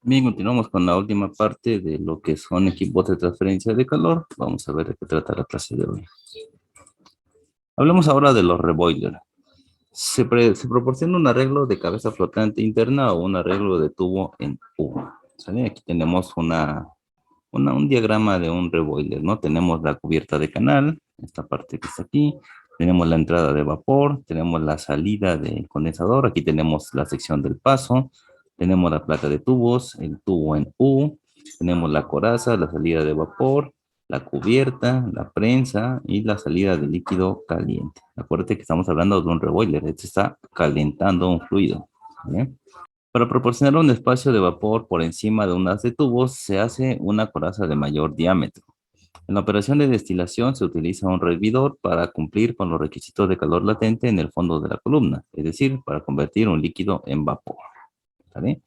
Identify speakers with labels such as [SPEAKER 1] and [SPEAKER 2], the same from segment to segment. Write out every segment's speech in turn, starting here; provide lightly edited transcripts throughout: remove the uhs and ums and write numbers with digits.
[SPEAKER 1] Bien, continuamos con la última parte de lo que son equipos de transferencia de calor. Vamos a ver de qué trata la clase de hoy. Hablemos ahora de los reboiler. Se proporciona un arreglo de cabeza flotante interna o un arreglo de tubo en U. ¿Sale? Aquí tenemos un diagrama de un reboiler, ¿no? Tenemos la cubierta de canal, esta parte que está aquí. Tenemos la entrada de vapor, tenemos la salida del condensador. Aquí tenemos la sección del paso. Tenemos la placa de tubos, el tubo en U. Tenemos la coraza, la salida de vapor, la cubierta, la prensa y la salida de líquido caliente. Acuérdate que estamos hablando de un reboiler. Este está calentando un fluido. ¿Vale? Para proporcionar un espacio de vapor por encima de un haz de tubos, se hace una coraza de mayor diámetro. En la operación de destilación se utiliza un hervidor para cumplir con los requisitos de calor latente en el fondo de la columna, es decir, para convertir un líquido en vapor. ¿Vale?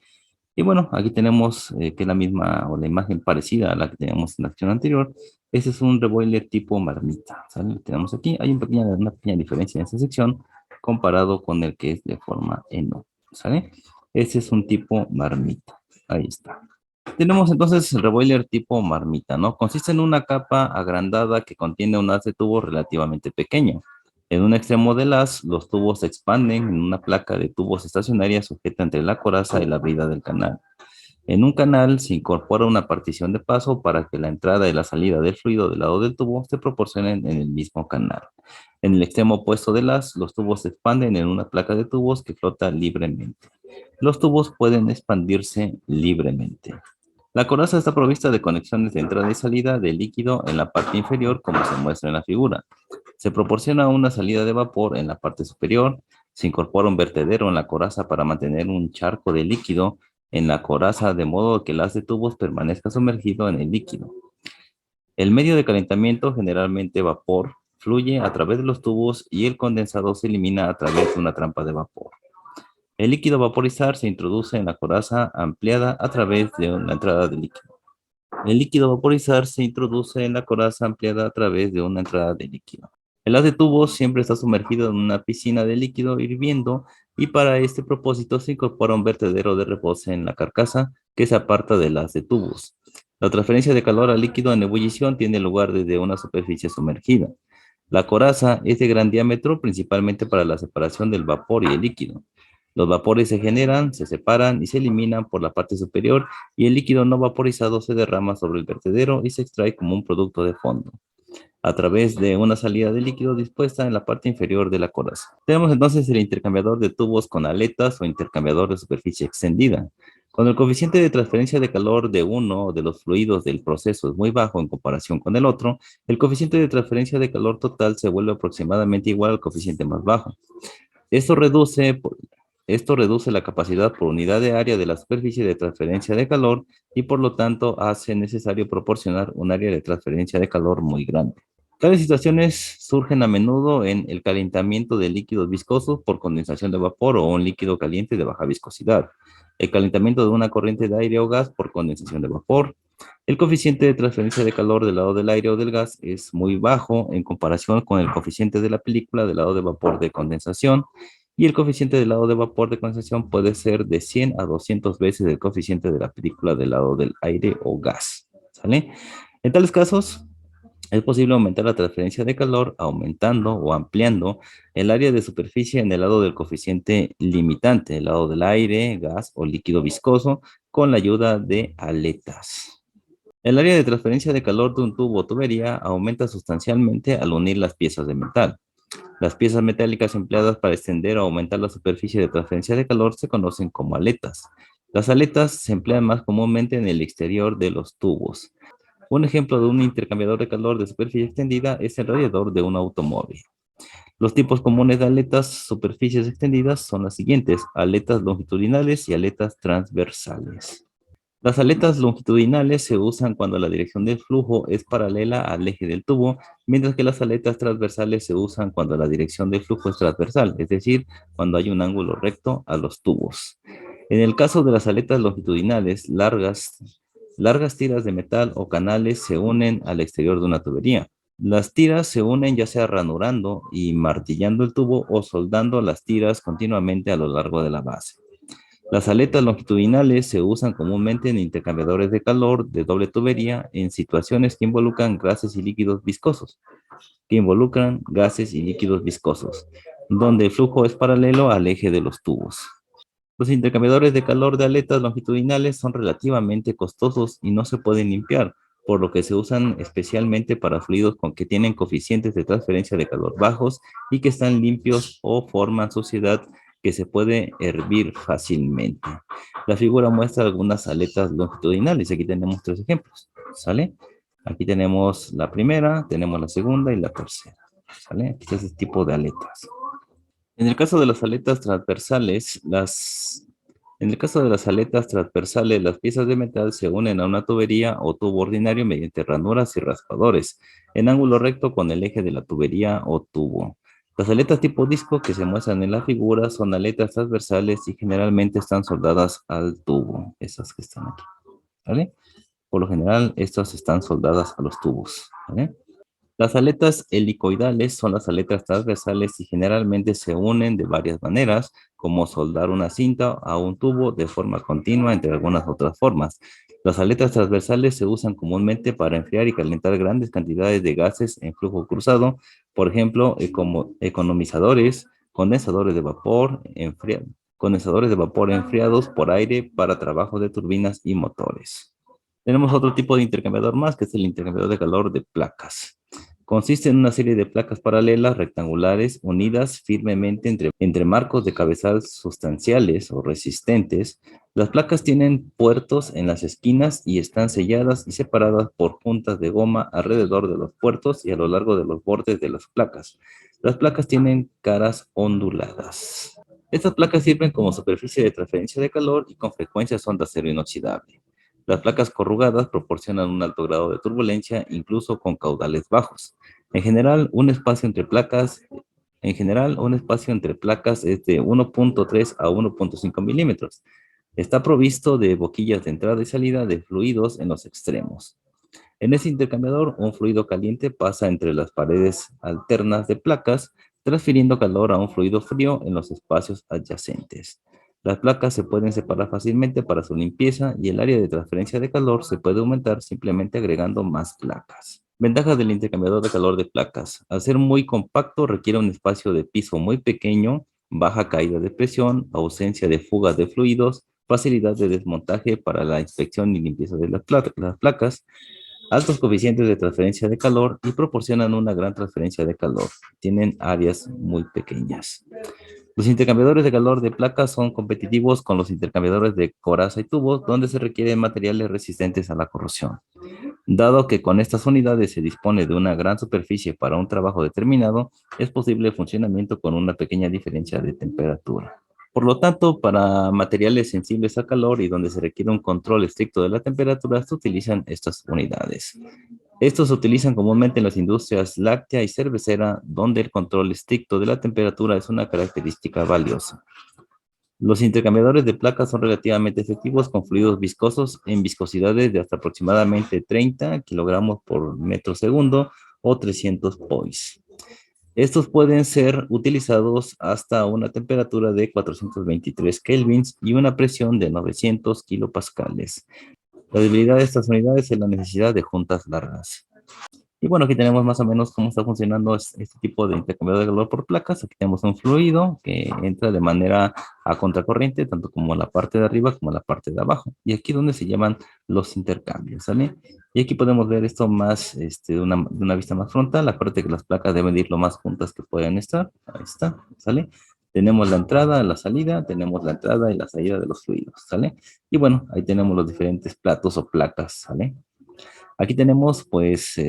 [SPEAKER 1] Y bueno, aquí tenemos que es la misma o la imagen parecida a la que teníamos en la acción anterior. Este es un reboiler tipo marmita. ¿Sale? Lo tenemos aquí. Hay una pequeña diferencia en esta sección comparado con el que es de forma eno. ¿Sale? Este es un tipo marmita. Ahí está. Tenemos entonces el reboiler tipo marmita, ¿no? Consiste en una capa agrandada que contiene un haz de tubo relativamente pequeño. En un extremo del haz, los tubos se expanden en una placa de tubos estacionaria sujeta entre la coraza y la brida del canal. En un canal se incorpora una partición de paso para que la entrada y la salida del fluido del lado del tubo se proporcionen en el mismo canal. En el extremo opuesto del haz, los tubos se expanden en una placa de tubos que flota libremente. Los tubos pueden expandirse libremente. La coraza está provista de conexiones de entrada y salida de líquido en la parte inferior, como se muestra en la figura. Se proporciona una salida de vapor en la parte superior. Se incorpora un vertedero en la coraza para mantener un charco de líquido en la coraza de modo que el haz de tubos permanezca sumergido en el líquido. El medio de calentamiento, generalmente vapor, fluye a través de los tubos y el condensado se elimina a través de una trampa de vapor. El líquido a vaporizar se introduce en la coraza ampliada a través de una entrada de líquido. El líquido a vaporizar se introduce en la coraza ampliada a través de una entrada de líquido. El haz de tubos siempre está sumergido en una piscina de líquido hirviendo y para este propósito se incorpora un vertedero de reposo en la carcasa que se aparta del haz de tubos. La transferencia de calor al líquido en ebullición tiene lugar desde una superficie sumergida. La coraza es de gran diámetro principalmente para la separación del vapor y el líquido. Los vapores se generan, se separan y se eliminan por la parte superior y el líquido no vaporizado se derrama sobre el vertedero y se extrae como un producto de fondo a través de una salida de líquido dispuesta en la parte inferior de la coraza. Tenemos entonces el intercambiador de tubos con aletas o intercambiador de superficie extendida. Cuando el coeficiente de transferencia de calor de uno de los fluidos del proceso es muy bajo en comparación con el otro, el coeficiente de transferencia de calor total se vuelve aproximadamente igual al coeficiente más bajo. Esto reduce, esto reduce la capacidad por unidad de área de la superficie de transferencia de calor y por lo tanto hace necesario proporcionar un área de transferencia de calor muy grande. Tales situaciones surgen a menudo en el calentamiento de líquidos viscosos por condensación de vapor o un líquido caliente de baja viscosidad, el calentamiento de una corriente de aire o gas por condensación de vapor. El coeficiente de transferencia de calor del lado del aire o del gas es muy bajo en comparación con el coeficiente de la película del lado de vapor de condensación y el coeficiente del lado de vapor de condensación puede ser de 100 a 200 veces el coeficiente de la película del lado del aire o gas. ¿Sale? En tales casos, es posible aumentar la transferencia de calor aumentando o ampliando el área de superficie en el lado del coeficiente limitante, el lado del aire, gas o líquido viscoso, con la ayuda de aletas. El área de transferencia de calor de un tubo o tubería aumenta sustancialmente al unir las piezas de metal. Las piezas metálicas empleadas para extender o aumentar la superficie de transferencia de calor se conocen como aletas. Las aletas se emplean más comúnmente en el exterior de los tubos. Un ejemplo de un intercambiador de calor de superficie extendida es el radiador de un automóvil. Los tipos comunes de aletas superficies extendidas son las siguientes: aletas longitudinales y aletas transversales. Las aletas longitudinales se usan cuando la dirección del flujo es paralela al eje del tubo, mientras que las aletas transversales se usan cuando la dirección del flujo es transversal, es decir, cuando hay un ángulo recto a los tubos. En el caso de las aletas longitudinales, largas tiras de metal o canales se unen al exterior de una tubería. Las tiras se unen ya sea ranurando y martillando el tubo o soldando las tiras continuamente a lo largo de la base. Las aletas longitudinales se usan comúnmente en intercambiadores de calor de doble tubería en situaciones que involucran gases y líquidos viscosos, donde el flujo es paralelo al eje de los tubos. Los intercambiadores de calor de aletas longitudinales son relativamente costosos y no se pueden limpiar, por lo que se usan especialmente para fluidos con que tienen coeficientes de transferencia de calor bajos y que están limpios o forman suciedad que se puede hervir fácilmente. La figura muestra algunas aletas longitudinales. Aquí tenemos tres ejemplos, ¿sale? Aquí tenemos la primera, tenemos la segunda y la tercera, ¿sale? Aquí está ese tipo de aletas. En el caso de las aletas transversales, las piezas de metal se unen a una tubería o tubo ordinario mediante ranuras y raspadores, en ángulo recto con el eje de la tubería o tubo. Las aletas tipo disco que se muestran en la figura son aletas transversales y generalmente están soldadas al tubo, esas que están aquí, ¿vale? Por lo general, estas están soldadas a los tubos, ¿vale? Las aletas helicoidales son las aletas transversales y generalmente se unen de varias maneras, como soldar una cinta a un tubo de forma continua, entre algunas otras formas. Las aletas transversales se usan comúnmente para enfriar y calentar grandes cantidades de gases en flujo cruzado, por ejemplo, como economizadores, condensadores de vapor enfriados por aire para trabajo de turbinas y motores. Tenemos otro tipo de intercambiador más, que es el intercambiador de calor de placas. Consiste en una serie de placas paralelas rectangulares unidas firmemente entre marcos de cabezal sustanciales o resistentes. Las placas tienen puertos en las esquinas y están selladas y separadas por puntas de goma alrededor de los puertos y a lo largo de los bordes de las placas. Las placas tienen caras onduladas. Estas placas sirven como superficie de transferencia de calor y con frecuencia son de acero inoxidable. Las placas corrugadas proporcionan un alto grado de turbulencia, incluso con caudales bajos. En general, un espacio entre placas es de 1.3 a 1.5 milímetros. Está provisto de boquillas de entrada y salida de fluidos en los extremos. En ese intercambiador, un fluido caliente pasa entre las paredes alternas de placas, transfiriendo calor a un fluido frío en los espacios adyacentes. Las placas se pueden separar fácilmente para su limpieza y el área de transferencia de calor se puede aumentar simplemente agregando más placas. Ventajas del intercambiador de calor de placas. Al ser muy compacto, requiere un espacio de piso muy pequeño, baja caída de presión, ausencia de fuga de fluidos, facilidad de desmontaje para la inspección y limpieza de las placas, altos coeficientes de transferencia de calor y proporcionan una gran transferencia de calor. Tienen áreas muy pequeñas. Los intercambiadores de calor de placas son competitivos con los intercambiadores de coraza y tubos, donde se requieren materiales resistentes a la corrosión. Dado que con estas unidades se dispone de una gran superficie para un trabajo determinado, es posible el funcionamiento con una pequeña diferencia de temperatura. Por lo tanto, para materiales sensibles a calor y donde se requiere un control estricto de la temperatura, se utilizan estas unidades. Estos se utilizan comúnmente en las industrias láctea y cervecera, donde el control estricto de la temperatura es una característica valiosa. Los intercambiadores de placas son relativamente efectivos con fluidos viscosos en viscosidades de hasta aproximadamente 30 kilogramos por metro segundo o 300 pois. Estos pueden ser utilizados hasta una temperatura de 423 kelvins y una presión de 900 kilopascales. La debilidad de estas unidades es la necesidad de juntas largas. Y bueno, aquí tenemos más o menos cómo está funcionando este tipo de intercambiador de calor por placas. Aquí tenemos un fluido que entra de manera a contracorriente, tanto como la parte de arriba como la parte de abajo. Y aquí es donde se llaman los intercambios, ¿sale? Y aquí podemos ver esto más, de una vista más frontal. Acuérdate que las placas deben ir lo más juntas que puedan estar. Ahí está, ¿sale? Tenemos la entrada, la salida, tenemos la entrada y la salida de los fluidos, ¿sale? Y bueno, ahí tenemos los diferentes platos o placas, ¿sale? Aquí tenemos pues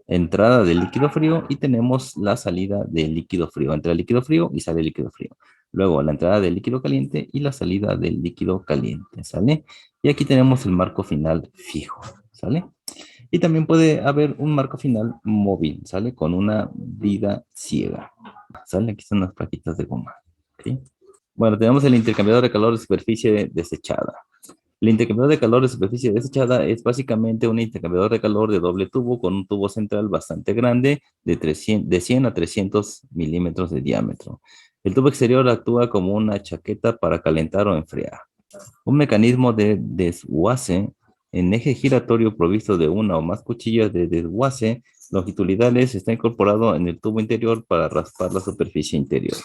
[SPEAKER 1] entrada de líquido frío y tenemos la salida del líquido frío. Entra el líquido frío y sale el líquido frío. Luego la entrada del líquido caliente y la salida del líquido caliente, ¿sale? Y aquí tenemos el marco final fijo, ¿sale? Y también puede haber un marco final móvil, ¿sale? Con una vida ciega, ¿sale? Aquí están las plaquitas de goma, ¿ok? Bueno, tenemos el intercambiador de calor de superficie desechada. El intercambiador de calor de superficie desechada es básicamente un intercambiador de calor de doble tubo con un tubo central bastante grande de 100 a 300 milímetros de diámetro. El tubo exterior actúa como una chaqueta para calentar o enfriar. Un mecanismo de desguace en eje giratorio provisto de una o más cuchillas de desguace longitudinales está incorporado en el tubo interior para raspar la superficie interior.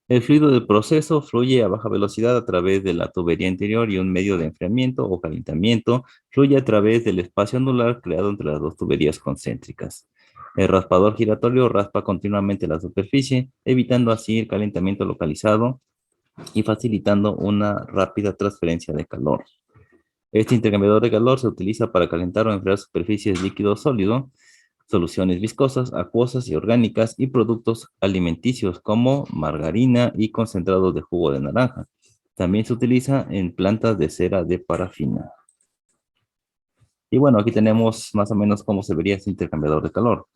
[SPEAKER 1] El fluido del proceso fluye a baja velocidad a través de la tubería interior y un medio de enfriamiento o calentamiento fluye a través del espacio anular creado entre las dos tuberías concéntricas. El raspador giratorio raspa continuamente la superficie, evitando así el calentamiento localizado y facilitando una rápida transferencia de calor. Este intercambiador de calor se utiliza para calentar o enfriar superficies líquido sólido, soluciones viscosas, acuosas y orgánicas y productos alimenticios como margarina y concentrados de jugo de naranja. También se utiliza en plantas de cera de parafina. Y bueno, aquí tenemos más o menos cómo se vería este intercambiador de calor.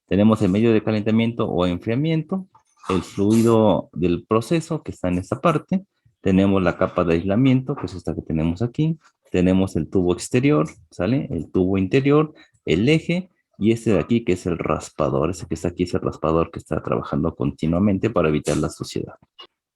[SPEAKER 1] Tenemos el medio de calentamiento o enfriamiento, el fluido del proceso que está en esta parte, tenemos la capa de aislamiento, que es esta que tenemos aquí, tenemos el tubo exterior, ¿sale? El tubo interior, el eje, y este de aquí que es el raspador, ese que está aquí es el raspador que está trabajando continuamente para evitar la suciedad.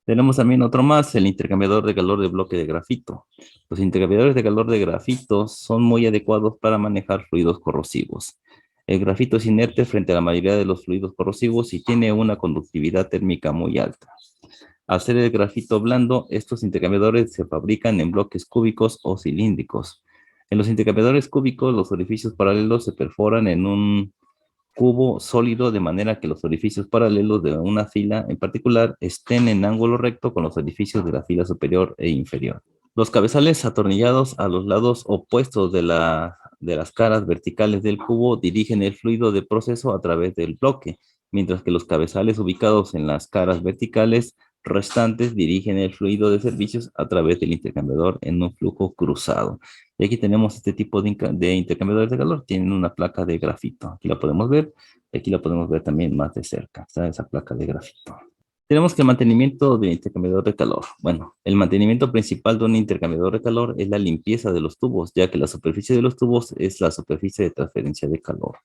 [SPEAKER 1] Tenemos también otro más, el intercambiador de calor de bloque de grafito. Los intercambiadores de calor de grafito son muy adecuados para manejar fluidos corrosivos. El grafito es inerte frente a la mayoría de los fluidos corrosivos y tiene una conductividad térmica muy alta. Al ser el grafito blando, estos intercambiadores se fabrican en bloques cúbicos o cilíndricos. En los intercambiadores cúbicos, los orificios paralelos se perforan en un cubo sólido de manera que los orificios paralelos de una fila en particular estén en ángulo recto con los orificios de la fila superior e inferior. Los cabezales atornillados a los lados opuestos de las caras verticales del cubo dirigen el fluido de proceso a través del bloque, mientras que los cabezales ubicados en las caras verticales restantes dirigen el fluido de servicios a través del intercambiador en un flujo cruzado. Y aquí tenemos este tipo de intercambiadores de calor, tienen una placa de grafito. Aquí la podemos ver, y aquí la podemos ver también más de cerca, está esa placa de grafito. Tenemos que el mantenimiento del intercambiador de calor. Bueno, el mantenimiento principal de un intercambiador de calor es la limpieza de los tubos, ya que la superficie de los tubos es la superficie de transferencia de calor.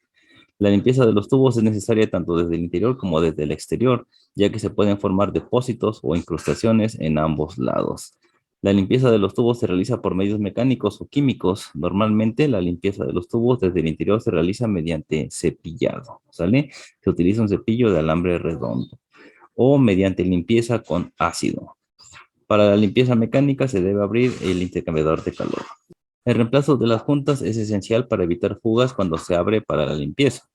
[SPEAKER 1] La limpieza de los tubos es necesaria tanto desde el interior como desde el exterior, ya que se pueden formar depósitos o incrustaciones en ambos lados. La limpieza de los tubos se realiza por medios mecánicos o químicos. Normalmente la limpieza de los tubos desde el interior se realiza mediante cepillado, ¿sale? Se utiliza un cepillo de alambre redondo o mediante limpieza con ácido. Para la limpieza mecánica se debe abrir el intercambiador de calor. El reemplazo de las juntas es esencial para evitar fugas cuando se abre para la limpieza.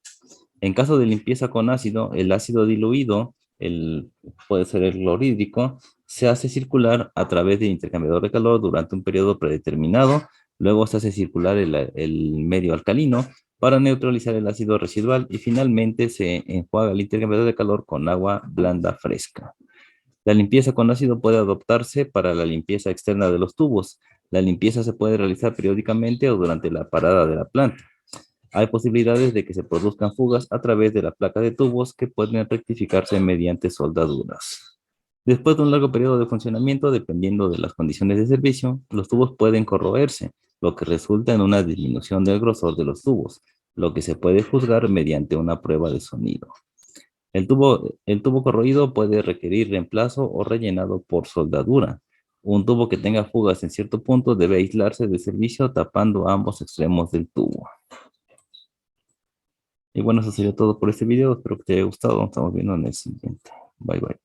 [SPEAKER 1] En caso de limpieza con ácido, el ácido diluido, puede ser el clorhídrico, se hace circular a través del intercambiador de calor durante un periodo predeterminado. Luego se hace circular el medio alcalino para neutralizar el ácido residual y finalmente se enjuaga el intercambiador de calor con agua blanda fresca. La limpieza con ácido puede adoptarse para la limpieza externa de los tubos. La limpieza se puede realizar periódicamente o durante la parada de la planta. Hay posibilidades de que se produzcan fugas a través de la placa de tubos que pueden rectificarse mediante soldaduras. Después de un largo periodo de funcionamiento, dependiendo de las condiciones de servicio, los tubos pueden corroerse, lo que resulta en una disminución del grosor de los tubos, lo que se puede juzgar mediante una prueba de sonido. El tubo corroído puede requerir reemplazo o rellenado por soldadura. Un tubo que tenga fugas en cierto punto debe aislarse del servicio tapando ambos extremos del tubo. Y bueno, eso sería todo por este video. Espero que te haya gustado. Nos estamos viendo en el siguiente. Bye bye.